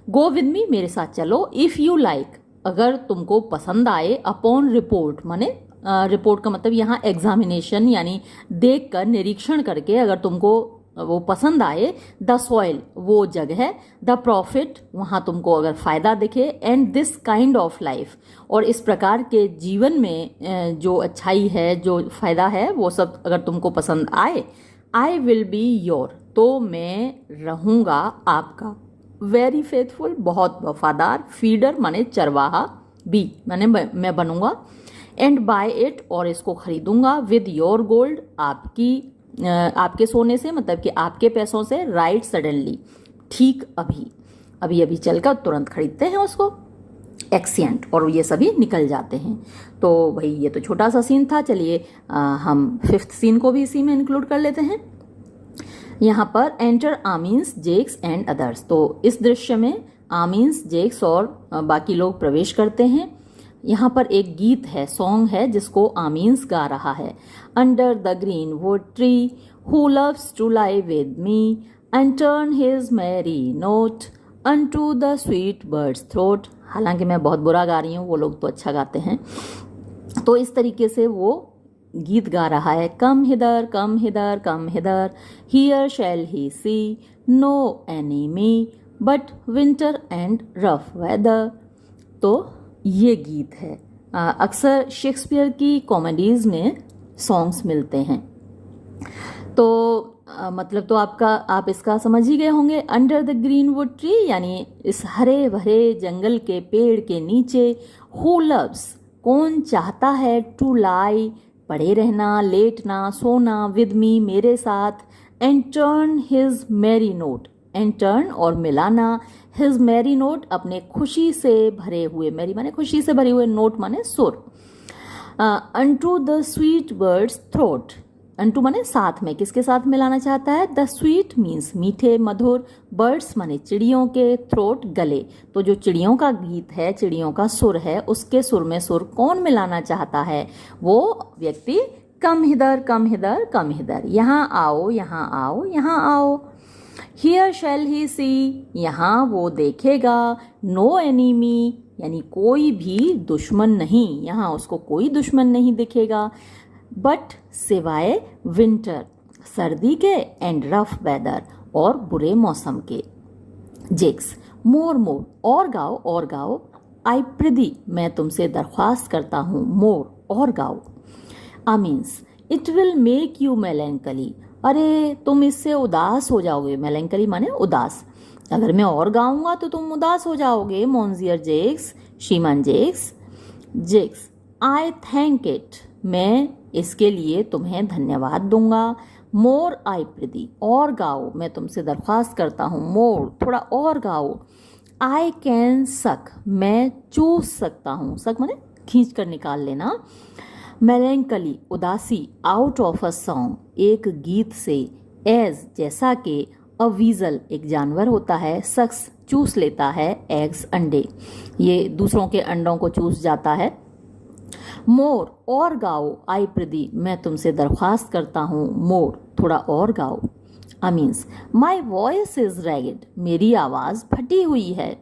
गो विद मी मेरे साथ चलो, इफ़ यू लाइक अगर तुमको पसंद आए, अपॉन रिपोर्ट माने रिपोर्ट का मतलब यहाँ एग्जामिनेशन यानी देख कर, निरीक्षण करके अगर तुमको वो पसंद आए, द सॉइल वो जगह, द प्रॉफिट वहाँ तुमको अगर फ़ायदा दिखे, and this kind of life और इस प्रकार के जीवन में जो अच्छाई है, जो फ़ायदा है, वो सब अगर तुमको पसंद आए, आई विल बी योर तो मैं रहूँगा आपका, वेरी फेथफुल बहुत वफादार, फीडर माने चरवाहा, बी माने मैं बनूंगा, एंड बाय इट और इसको खरीदूंगा, विद योर गोल्ड आपके सोने से मतलब कि आपके पैसों से, राइट सडनली ठीक अभी अभी अभी चलकर तुरंत खरीदते हैं उसको, एक्सिएंट और ये सभी निकल जाते हैं। तो भाई ये तो छोटा सा सीन था, चलिए हम 5th सीन को भी इसी में इंक्लूड कर लेते हैं। यहाँ पर एंटर आमीन्स, जेक्स एंड अदर्स, तो इस दृश्य में आमीन्स, जेक्स और बाकी लोग प्रवेश करते हैं। यहाँ पर एक गीत है, सॉन्ग है जिसको आमीन्स गा रहा है, under the greenwood tree who loves to lie with me and turn his merry note unto the sweet bird's throat. हालांकि मैं बहुत बुरा गा रही हूँ, वो लोग तो अच्छा गाते हैं। तो इस तरीके से वो गीत गा रहा है, come hither come hither come hither, here shall he see no enemy but winter and rough weather. तो ये गीत है, अक्सर शेक्सपियर की कॉमेडीज़ में सॉन्ग्स मिलते हैं। तो मतलब तो आप इसका समझ ही गए होंगे, under the greenwood tree यानी इस हरे भरे जंगल के पेड़ के नीचे, हु लव्स कौन चाहता है, टू लाई पड़े रहना, लेटना, सोना, विद मी मेरे साथ, and turn his merry note, and turn और मिलाना, हिज मैरी नोट अपने खुशी से भरे हुए, मैरी माने खुशी से भरे हुए, नोट माने सुर, unto the sweet bird's throat, unto माने साथ में, किसके साथ मिलाना चाहता है? द स्वीट मीन्स मीठे मधुर, बर्ड्स माने चिड़ियों के, थ्रोट गले। तो जो चिड़ियों का गीत है, चिड़ियों का सुर है, उसके सुर में सुर कौन मिलाना चाहता है? वो व्यक्ति कम hither come hither come hither, यहाँ आओ यहाँ आओ यहाँ आओ। हियर शैल ही सी, यहाँ वो देखेगा। नो एनिमी यानी कोई भी दुश्मन नहीं, यहाँ उसको कोई दुश्मन नहीं दिखेगा। बट सिवाय विंटर सर्दी के, एंड रफ वेदर और बुरे मौसम के। जेक्स मोर मोर और गाओ और गाओ। आई प्रिदी मैं तुमसे दरख्वास्त करता हूँ, मोर और गाओ। Amiens it will make you melancholy, अरे तुम इससे उदास हो जाओगे। मेलेंकली माने उदास, अगर मैं और गाऊंगा तो तुम उदास हो जाओगे। मोन्सियर जेक्स, श्रीमान जेक्स। जेक्स आई थैंक इट, मैं इसके लिए तुम्हें धन्यवाद दूंगा। मोर आई प्रिदी और गाओ, मैं तुमसे दरख्वास्त करता हूँ, मोर थोड़ा और गाओ। आई कैन सक, मैं चूस सकता हूँ, सक माने खींच कर निकाल लेना। मेलेंकली उदासी, आउट ऑफ अ सॉन्ग एक गीत से, एज जैसा कि, अ वीजल एक जानवर होता है, शख्स चूस लेता है, एग्स अंडे, ये दूसरों के अंडों को चूस जाता है। मोर और गाओ, आई प्रिदी मैं तुमसे दरख्वास्त करता हूँ, मोर थोड़ा और गाओ। मीन्स माई वॉइस इज रैगिड, मेरी आवाज़ फटी हुई है।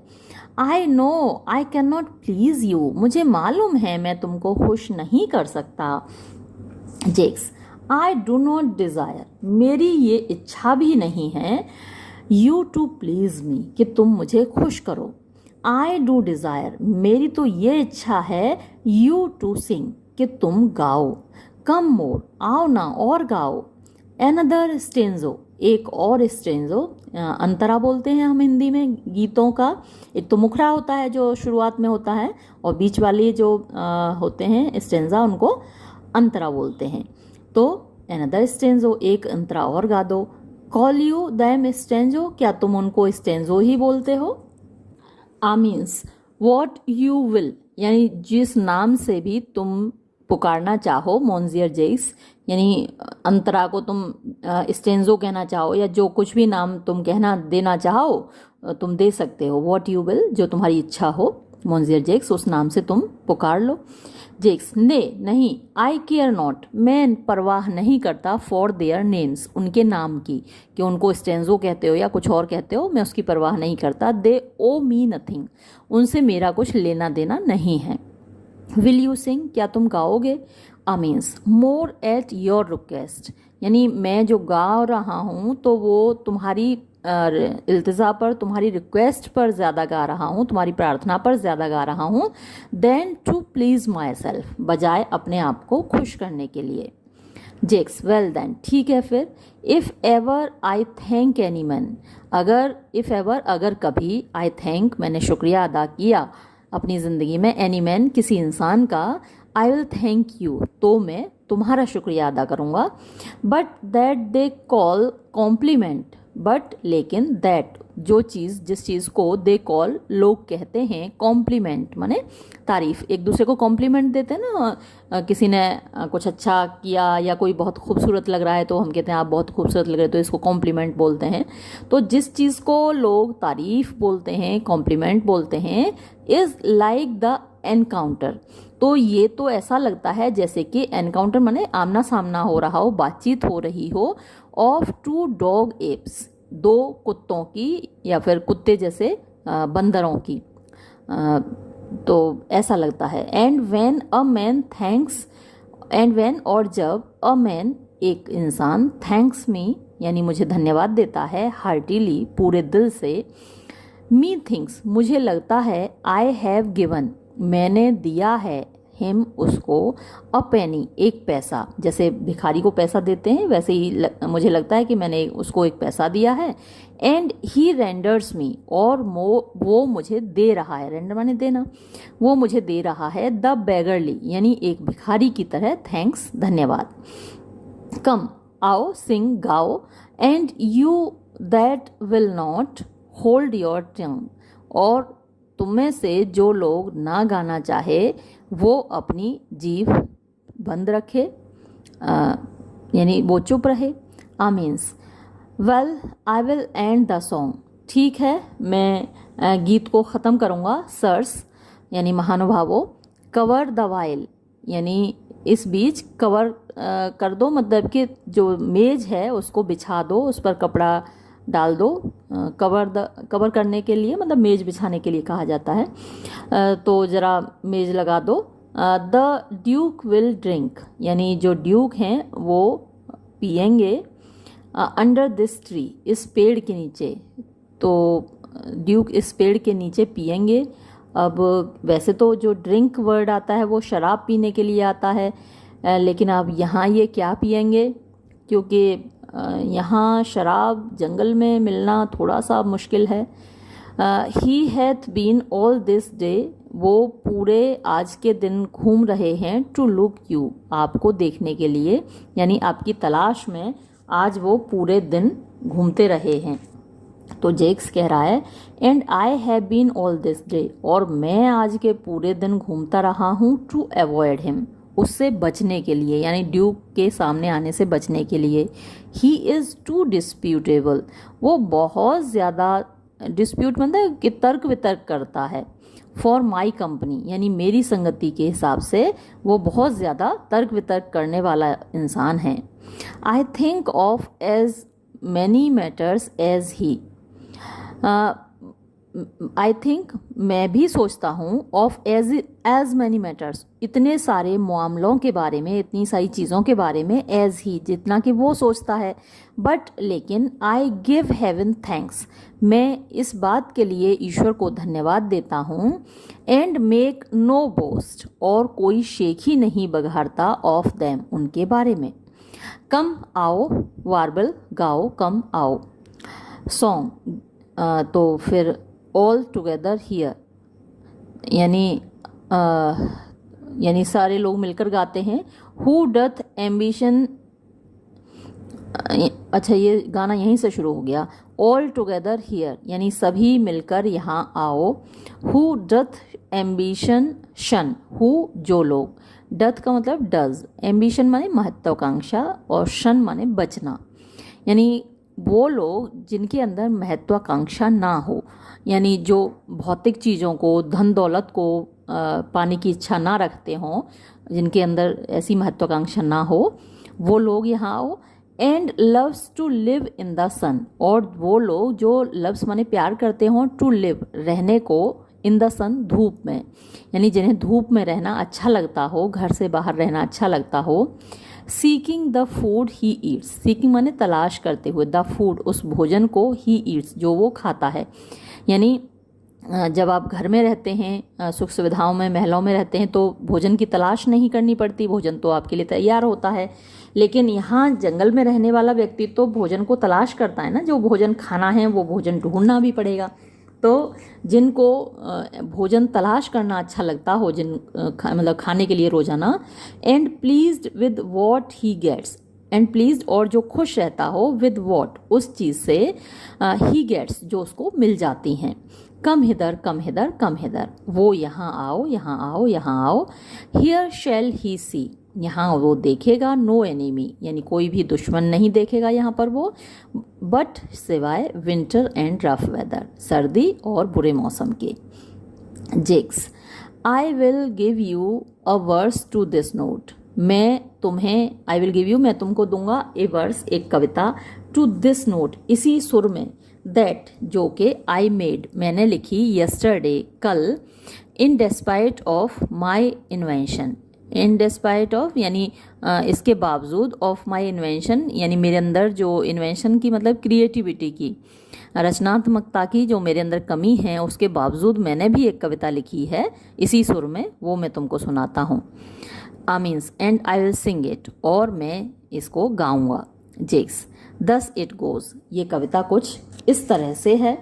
I know I can not please you, मुझे मालूम है मैं तुमको खुश नहीं कर सकता। जेक्स आई डू नॉट डिज़ायर, मेरी ये इच्छा भी नहीं है, यू टू प्लीज मी कि तुम मुझे खुश करो। आई डू डिज़ायर, मेरी तो ये इच्छा है, यू टू सिंग कि तुम गाओ। कम मोर आओ ना और गाओ। एनदर स्टेंजो एक और स्टेंजो, अंतरा बोलते हैं हम हिंदी में गीतों का। एक तो मुखड़ा होता है जो शुरुआत में होता है, और बीच वाले जो होते हैं स्टेंजा उनको अंतरा बोलते हैं। तो एनदर स्टेंजो एक अंतरा और गा दो। कॉल यू दैम स्टेंजो, क्या तुम उनको स्टेंजो ही बोलते हो? मीन्स वॉट यू विल यानी जिस नाम से भी तुम पुकारना चाहो। मोन्सियर जेक्स यानी अंतरा को तुम स्टेंजो कहना चाहो, या जो कुछ भी नाम तुम कहना देना चाहो तुम दे सकते हो। वॉट यू विल जो तुम्हारी इच्छा हो, मोन्सियर जेक्स उस नाम से तुम पुकार लो। जेक्स ने नहीं, आई केयर नॉट मैं परवाह नहीं करता, फॉर देयर नेम्स उनके नाम की, कि उनको स्टेंजो कहते हो या कुछ और कहते हो, मैं उसकी परवाह नहीं करता। दे ओ मी नथिंग, उनसे मेरा कुछ लेना देना नहीं है। विल यू सिंग क्या तुम गाओगे? Amiens more at your request यानी मैं जो गा रहा हूँ तो वो तुम्हारी इल्तिजा पर, तुम्हारी रिक्वेस्ट पर ज़्यादा गा रहा हूँ, तुम्हारी प्रार्थना पर ज़्यादा गा रहा हूँ। Than to please myself बजाय अपने आप को खुश करने के लिए। जेक्स वेल देन ठीक है फिर। If ever I thank any man, अगर इफ़ एवर अगर कभी, आई थैंक मैंने शुक्रिया अदा किया अपनी ज़िंदगी में, एनी मैन किसी इंसान का, आई विल थैंक यू तो मैं तुम्हारा शुक्रिया अदा करूँगा। But that they call compliment, but लेकिन दैट जो चीज़ जिस चीज़ को दे कॉल लोग कहते हैं कॉम्प्लीमेंट माने तारीफ़, एक दूसरे को कॉम्प्लीमेंट देते हैं ना, किसी ने कुछ अच्छा किया या कोई बहुत खूबसूरत लग रहा है तो हम कहते हैं आप बहुत खूबसूरत लग रहे हो, तो इसको कॉम्प्लीमेंट बोलते हैं। तो जिस चीज़ को लोग तारीफ़ बोलते हैं, कॉम्प्लीमेंट बोलते हैं, इज़ लाइक द एनकाउंटर, तो ये तो ऐसा लगता है जैसे कि एनकाउंटर माने आमना सामना हो रहा हो, बातचीत हो रही हो, ऑफ टू डॉग एप्स दो कुत्तों की या फिर कुत्ते जैसे बंदरों की, तो ऐसा लगता है। And when a man thanks, and when और जब, अ मैन एक इंसान, थैंक्स मी यानी मुझे धन्यवाद देता है, हार्टीली पूरे दिल से, मी थिंक्स मुझे लगता है, आई हैव गिवन मैंने दिया है, हिम उसको, अ पेनी एक पैसा, जैसे भिखारी को पैसा देते हैं वैसे ही मुझे लगता है कि मैंने उसको एक पैसा दिया है। एंड ही रेंडर्स मी और वो मुझे दे रहा है, रेंडर माने देना, वो मुझे दे रहा है, द बेगरली यानी एक भिखारी की तरह, थैंक्स धन्यवाद। कम आओ सिंग गाओ, and you that will not hold your tongue, और तुम में से जो लोग ना गाना चाहे वो अपनी जीभ बंद रखे, यानी वो चुप रहे। Means well I will and the song, ठीक है मैं गीत को ख़त्म करूँगा। सर्स यानी महानुभावों, कवर द वाइल यानी इस बीच कवर कर दो, मतलब कि जो मेज है उसको बिछा दो, उस पर कपड़ा डाल दो। कवर करने के लिए मतलब मेज बिछाने के लिए कहा जाता है, तो ज़रा मेज लगा दो। द ड्यूक विल ड्रिंक यानी जो ड्यूक हैं वो पिएंगे। अंडर दिस ट्री, इस पेड़ के नीचे, तो ड्यूक इस पेड़ के नीचे पिएंगे। अब वैसे तो जो ड्रिंक वर्ड आता है वो शराब पीने के लिए आता है, लेकिन अब यहाँ ये क्या पिएंगे, क्योंकि यहाँ शराब जंगल में मिलना थोड़ा सा मुश्किल है। He hath been all this day, वो पूरे आज के दिन घूम रहे हैं। टू लुक यू, आपको देखने के लिए, यानी आपकी तलाश में आज वो पूरे दिन घूमते रहे हैं। तो जेक्स कह रहा है and I have been all this day, और मैं आज के पूरे दिन घूमता रहा हूँ। टू अवॉइड हिम, उससे बचने के लिए, यानी ड्यूक के सामने आने से बचने के लिए। ही इज़ टू डिस्प्यूटेबल, वो बहुत ज़्यादा, डिस्प्यूट मतलब कि तर्क वितर्क करता है। फॉर माई कंपनी यानी मेरी संगति के हिसाब से वो बहुत ज़्यादा तर्क वितर्क करने वाला इंसान है। I think of as many matters as he, I think मैं भी सोचता हूँ, ऑफ एज मैनी मैटर्स इतने सारे मामलों के बारे में, इतनी सारी चीज़ों के बारे में, एज ही जितना कि वो सोचता है। बट लेकिन आई गिव हेवन थैंक्स, मैं इस बात के लिए ईश्वर को धन्यवाद देता हूँ। एंड मेक नो बोस्ट, और कोई शेख ही नहीं बघाड़ता, ऑफ दैम उनके बारे में। कम आओ वार्बल, गाओ कम आओ। सॉन्ग, तो फिर ऑल टुगेदर हियर यानी सारे लोग मिलकर गाते हैं। हु डथ एम्बिशन, अच्छा ये गाना यहीं से शुरू हो गया। ऑल टुगेदर हियर यानी सभी मिलकर यहाँ आओ। हु डथ एम्बिशन शन, हु जो लोग, डथ का मतलब डज, एम्बिशन माने महत्वाकांक्षा और शन माने बचना, यानी वो लोग जिनके अंदर महत्वाकांक्षा ना हो, यानी जो भौतिक चीज़ों को, धन दौलत को पाने की इच्छा ना रखते हों, जिनके अंदर ऐसी महत्वाकांक्षा ना हो, वो लोग यहाँ आओ। And loves to live in the sun, और वो लोग जो लव्स माने प्यार करते हों, टू लिव रहने को, इन द सन धूप में, यानी जिन्हें धूप में रहना अच्छा लगता हो, घर से बाहर रहना अच्छा लगता हो। Seeking the food he eats, seeking माने तलाश करते हुए, द फूड उस भोजन को, ही ईट्स जो वो खाता है, यानी जब आप घर में रहते हैं, सुख सुविधाओं में, महलों में रहते हैं, तो भोजन की तलाश नहीं करनी पड़ती, भोजन तो आपके लिए तैयार होता है। लेकिन यहाँ जंगल में रहने वाला व्यक्ति तो भोजन को तलाश करता है ना, जो भोजन खाना है वो भोजन ढूंढना भी पड़ेगा। तो जिनको भोजन तलाश करना अच्छा लगता हो, मतलब खाने के लिए रोजाना। And pleased with what he gets, and pleased और जो खुश रहता हो, विद वॉट उस चीज़ से, ही गेट्स जो उसको मिल जाती हैं। कम hither come hither come hither, वो यहाँ आओ यहाँ आओ यहाँ आओ। हियर शैल ही सी, यहाँ वो देखेगा। नो एनिमी यानी कोई भी दुश्मन नहीं देखेगा यहाँ पर वो, बट सिवाय विंटर एंड रफ वेदर, सर्दी और बुरे मौसम के। Jaques, I will give you a verse to this note, मैं तुम्हें, आई विल गिव यू मैं तुमको दूंगा, ए वर्स एक कविता, टू दिस नोट इसी सुर में, दैट जो कि आई मेड मैंने लिखी, यस्टरडे कल, in despite of my invention, in despite of यानी इसके बावजूद, ऑफ माई इन्वेंशन यानी मेरे अंदर जो इन्वेंशन की मतलब क्रिएटिविटी की, रचनात्मकता की जो मेरे अंदर कमी है, उसके बावजूद मैंने भी एक कविता लिखी है इसी सुर में, वो मैं तुमको सुनाता हूँ। Means and I will sing it, और मैं इसको गाऊंगा। जेक्स, दस इट गोज, ये कविता कुछ इस तरह से है।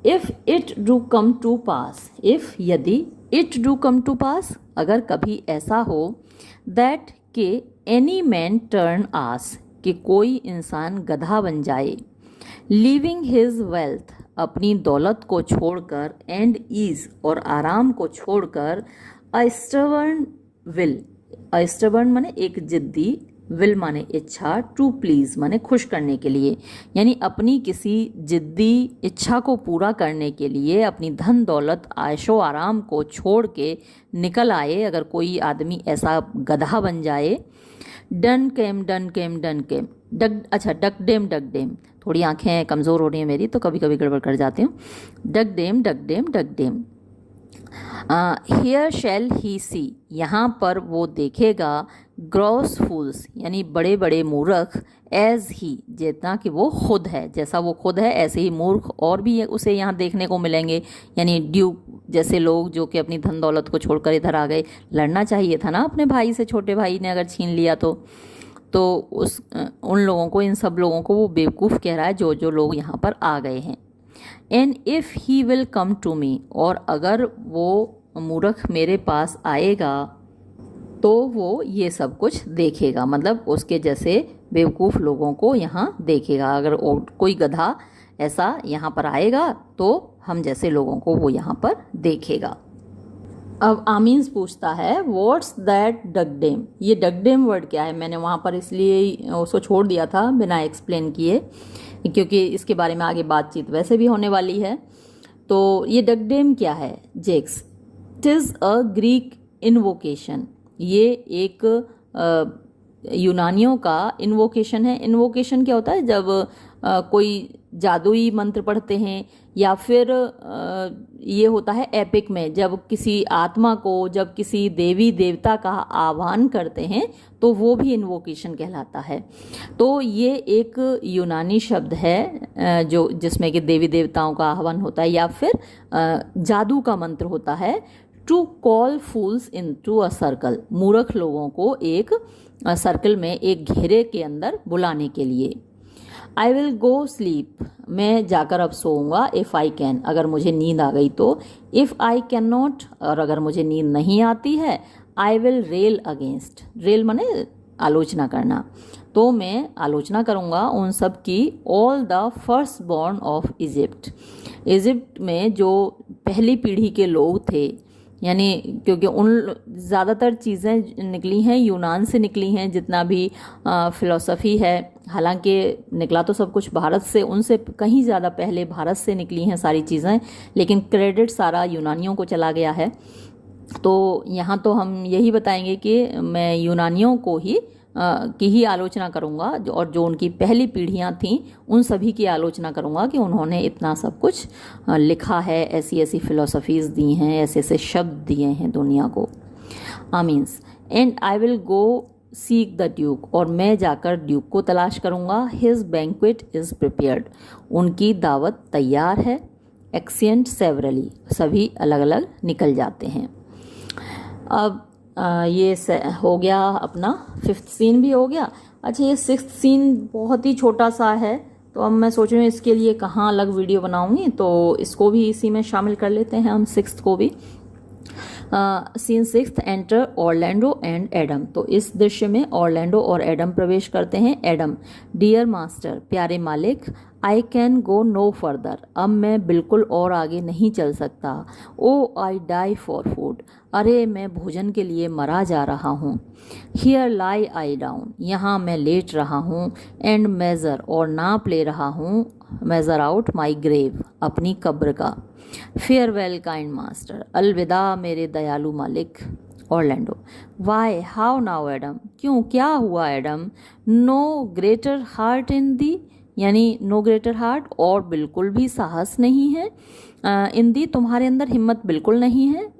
If it do come to pass, if यदि, it do come to pass अगर कभी ऐसा हो, दैट के एनी मैन टर्न आस कि कोई इंसान गधा बन जाए, लीविंग हिज वेल्थ अपनी दौलत को छोड़कर, एंड ईज और आराम को छोड़कर, अ स्टबर्न विल स्टबर्न माने एक जिद्दी, विल माने इच्छा, टू प्लीज माने खुश करने के लिए, यानी अपनी किसी जिद्दी इच्छा को पूरा करने के लिए अपनी धन दौलत आयशो आराम को छोड़ के निकल आए अगर कोई आदमी ऐसा गधा बन जाए। डन केम डन केम डन केम, डक डेम, थोड़ी आंखें कमज़ोर हो रही हैं मेरी तो कभी कभी गड़बड़ कर जाती हूँ। Ducdame. Here shall he see, यहाँ पर वो देखेगा, ग्रॉस फूल्स यानी बड़े बड़े मूर्ख, एज ही जितना कि वो खुद है, जैसा वो खुद है ऐसे ही मूर्ख और भी उसे यहाँ देखने को मिलेंगे, यानी ड्यूक जैसे लोग जो कि अपनी धन दौलत को छोड़कर इधर आ गए। लड़ना चाहिए था ना अपने भाई से, छोटे भाई ने अगर छीन लिया तो उन लोगों को, इन सब लोगों को वो बेवकूफ़ कह रहा है जो जो लोग यहाँ पर आ गए हैं। And if he will come to me, और अगर वो मूर्ख मेरे पास आएगा तो वो ये सब कुछ देखेगा, मतलब उसके जैसे बेवकूफ़ लोगों को यहाँ देखेगा। अगर कोई गधा ऐसा यहाँ पर आएगा तो हम जैसे लोगों को वो यहाँ पर देखेगा। अब आमीन्स पूछता है व्हाट्स दैट डक डेम, ये डक डेम वर्ड क्या है। मैंने वहाँ पर इसलिए उसको छोड़ दिया था बिना एक्सप्लेन किए, क्योंकि इसके बारे में आगे बातचीत वैसे भी होने वाली है। तो ये डक डेम क्या है Jaques, it is a Greek invocation, ये एक यूनानियों का इन्वोकेशन है। इन्वोकेशन क्या होता है, जब कोई जादुई मंत्र पढ़ते हैं, या फिर ये होता है एपिक में जब किसी आत्मा को, जब किसी देवी देवता का आह्वान करते हैं तो वो भी इन्वोकेशन कहलाता है। तो ये एक यूनानी शब्द है जो जिसमें कि देवी देवताओं का आह्वान होता है या फिर जादू का मंत्र होता है। To call fools into a circle, मूर्ख लोगों को एक सर्कल में, एक घेरे के अंदर बुलाने के लिए। आई विल गो स्लीप, मैं जाकर अब सोऊंगा। इफ़ आई कैन, अगर मुझे नींद आ गई तो। इफ़ आई कैन नॉट, और अगर मुझे नींद नहीं आती है, I will rail against, rail माने आलोचना करना, तो मैं आलोचना करूँगा उन सब की। All the first born of Egypt, Egypt में जो पहली पीढ़ी के लोग थे, यानी क्योंकि उन ज़्यादातर चीज़ें निकली हैं यूनान से निकली हैं, जितना भी फ़िलॉसफ़ी है, हालांकि निकला तो सब कुछ भारत से, उनसे कहीं ज़्यादा पहले भारत से निकली हैं सारी चीज़ें, लेकिन क्रेडिट सारा यूनानियों को चला गया है। तो यहाँ तो हम यही बताएंगे कि मैं यूनानियों को ही की ही आलोचना करूँगा, और जो उनकी पहली पीढ़ियाँ थीं उन सभी की आलोचना करूँगा कि उन्होंने इतना सब कुछ लिखा है, ऐसी ऐसी फ़िलोसफीज़ दी हैं, ऐसे ऐसे शब्द दिए हैं दुनिया को। Amiens and I will go seek the duke, और मैं जाकर ड्यूक को तलाश करूँगा। हिज बैंक्वेट इज़ प्रिपेयर्ड, उनकी दावत तैयार है। एक्सेंट सेवरली, सभी अलग अलग निकल जाते हैं। अब ये हो गया अपना 5th सीन भी हो गया। अच्छा, ये 6th सीन बहुत ही छोटा सा है, तो अब मैं सोच रही हूँ इसके लिए कहाँ अलग वीडियो बनाऊँगी, तो इसको भी इसी में शामिल कर लेते हैं हम 6th को भी। Scene 6th, enter Orlando and Adam. तो इस दृश्य में ऑरलैंडो और एडम प्रवेश करते हैं। एडम, डियर मास्टर, प्यारे मालिक, I can go no further, अब मैं बिल्कुल और आगे नहीं चल सकता। O I die for food, अरे मैं भोजन के लिए मरा जा रहा हूँ। हियर लाई आई डाउन, यहाँ मैं लेट रहा हूँ। एंड मेज़र, और नाप ले रहा हूँ, मेज़र आउट माई ग्रेव, अपनी कब्र का। फेयरवेल काइंड मास्टर, अलविदा मेरे दयालु मालिक। Orlando, why how now Adam, क्यों, क्या हुआ Adam. No greater heart in thee, यानी नो ग्रेटर हार्ट, और बिल्कुल भी साहस नहीं है। इन दी, तुम्हारे अंदर हिम्मत बिल्कुल नहीं है।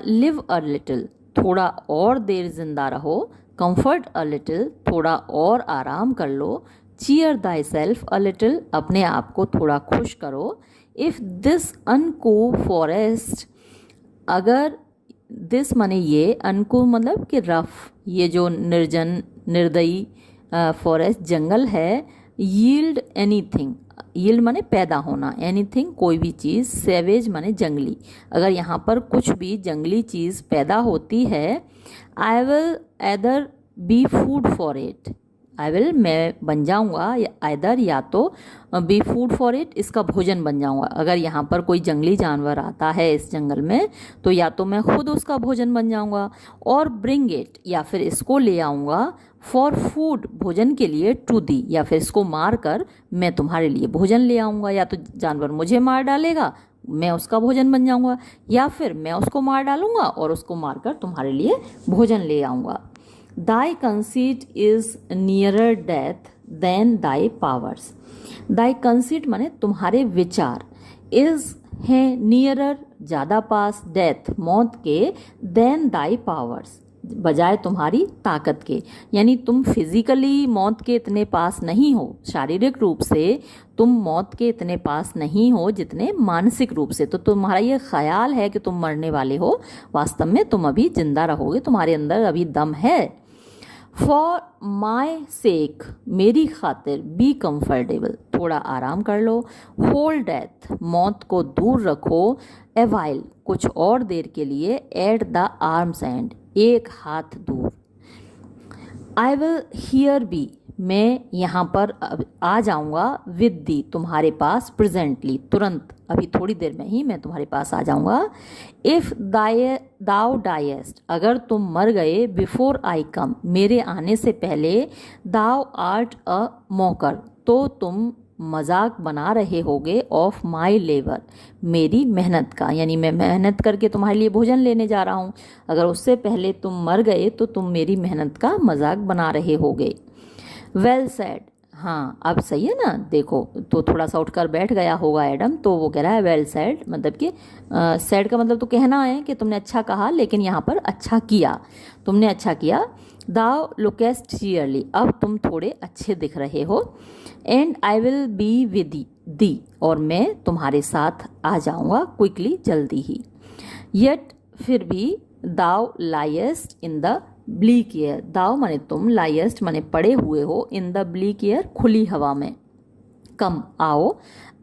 लिव अ लिटिल, थोड़ा और देर जिंदा रहो। कंफर्ट अ लिटिल, थोड़ा और आराम कर लो। Cheer thyself a little, अपने आप को थोड़ा खुश करो। इफ़ दिस अनकू फॉरेस्ट, अगर दिस माने ये, अनकू मतलब कि रफ, ये जो निर्जन निर्दयी फॉरेस्ट जंगल है। यील्ड एनीथिंग, यील्ड माने पैदा होना, एनीथिंग कोई भी चीज़, सेवेज माने जंगली, अगर यहाँ पर कुछ भी जंगली चीज़ पैदा होती है। I will either be food for it, I will मैं बन जाऊंगा, आइदर या तो बी फूड फॉर इट, इसका भोजन बन जाऊंगा। अगर यहाँ पर कोई जंगली जानवर आता है इस जंगल में तो या तो मैं खुद उसका भोजन बन जाऊंगा, और ब्रिंग इट या फिर इसको ले आऊंगा, फॉर फूड भोजन के लिए, टू दी या फिर इसको मार कर मैं तुम्हारे लिए भोजन ले आऊंगा। या तो जानवर मुझे मार डालेगा, मैं उसका भोजन बन जाऊंगा, या फिर मैं उसको मार डालूंगा और उसको मारकर तुम्हारे लिए भोजन ले आऊंगा। Thy conceit is nearer death than thy powers. Thy conceit माने तुम्हारे विचार, इज है नियरर ज़्यादा पास, डेथ मौत के, देन दाई पावर्स बजाय तुम्हारी ताकत के। यानी तुम फिजिकली मौत के इतने पास नहीं हो, शारीरिक रूप से तुम मौत के इतने पास नहीं हो जितने मानसिक रूप से। तो तुम्हारा ये ख्याल है कि तुम मरने वाले हो, वास्तव में तुम अभी जिंदा रहोगे, तुम्हारे अंदर अभी दम है। फॉर माई सेक मेरी खातिर, बी कंफर्टेबल थोड़ा आराम कर लो, होल्ड डेथ मौत को दूर रखो, एवाइल कुछ और देर के लिए, एट द आर्म्स एंड एक हाथ दूर। आई विल हियर बी मैं यहाँ पर आ जाऊँगा, विद दी तुम्हारे पास, प्रेजेंटली तुरंत अभी थोड़ी देर में ही मैं तुम्हारे पास आ जाऊँगा। इफ़ दाउ डाइएस्ट अगर तुम मर गए, बिफोर आई कम मेरे आने से पहले, दाउ आर्ट अ मॉकर तो तुम मजाक बना रहे होगे, ऑफ माई लेबर मेरी मेहनत का, यानी मैं मेहनत करके तुम्हारे लिए भोजन लेने जा रहा हूँ, अगर उससे पहले तुम मर गए तो तुम मेरी मेहनत का मजाक बना रहे होगे। वेल सेड, हाँ अब सही है ना, देखो तो थोड़ा सा उठकर बैठ गया होगा एडम, तो वो कह रहा है वेल सेड, मतलब कि सेड का मतलब तो कहना है कि तुमने अच्छा कहा, लेकिन यहाँ पर अच्छा किया, तुमने अच्छा किया। दाउ लुकेस्ट चीयरली अब तुम थोड़े अच्छे दिख रहे हो, and I will be with the और मैं तुम्हारे साथ आ जाऊँगा, क्विकली जल्दी ही। येट फिर भी, दाउ लाइएस्ट इन द ब्लीक एयर, दाव माने तुम, लाइएस्ट माने पड़े हुए हो, इन द ब्लीक एयर खुली हवा में, कम आओ,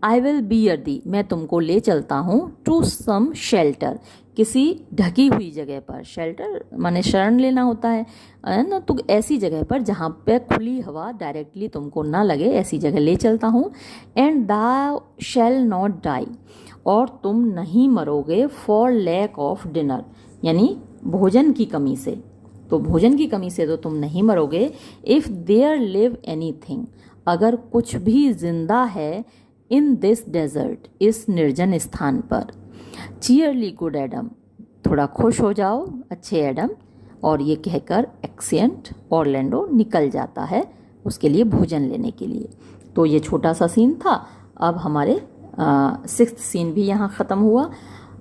आई विल बियर दी मैं तुमको ले चलता हूँ, टू सम शेल्टर किसी ढकी हुई जगह पर, शेल्टर माने शरण लेना होता है ना, तो ऐसी जगह पर जहाँ पे खुली हवा डायरेक्टली तुमको ना लगे, ऐसी जगह ले चलता हूँ। And thou shall not die और तुम नहीं मरोगे, फॉर लैक ऑफ डिनर यानी भोजन की कमी से, तो भोजन की कमी से तो तुम नहीं मरोगे। इफ़ देयर लिव एनीथिंग अगर कुछ भी जिंदा है, इन दिस डेजर्ट इस निर्जन स्थान पर, चीयरली गुड एडम थोड़ा खुश हो जाओ अच्छे एडम, और ये कहकर एक्सेंट ऑरलैंडो निकल जाता है उसके लिए भोजन लेने के लिए। तो ये छोटा सा सीन था। अब हमारे 6th सीन भी यहाँ ख़त्म हुआ,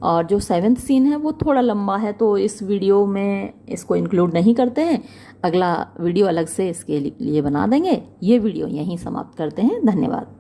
और जो 7th सीन है वो थोड़ा लंबा है, तो इस वीडियो में इसको इंक्लूड नहीं करते हैं, अगला वीडियो अलग से इसके लिए बना देंगे। ये वीडियो यहीं समाप्त करते हैं, धन्यवाद।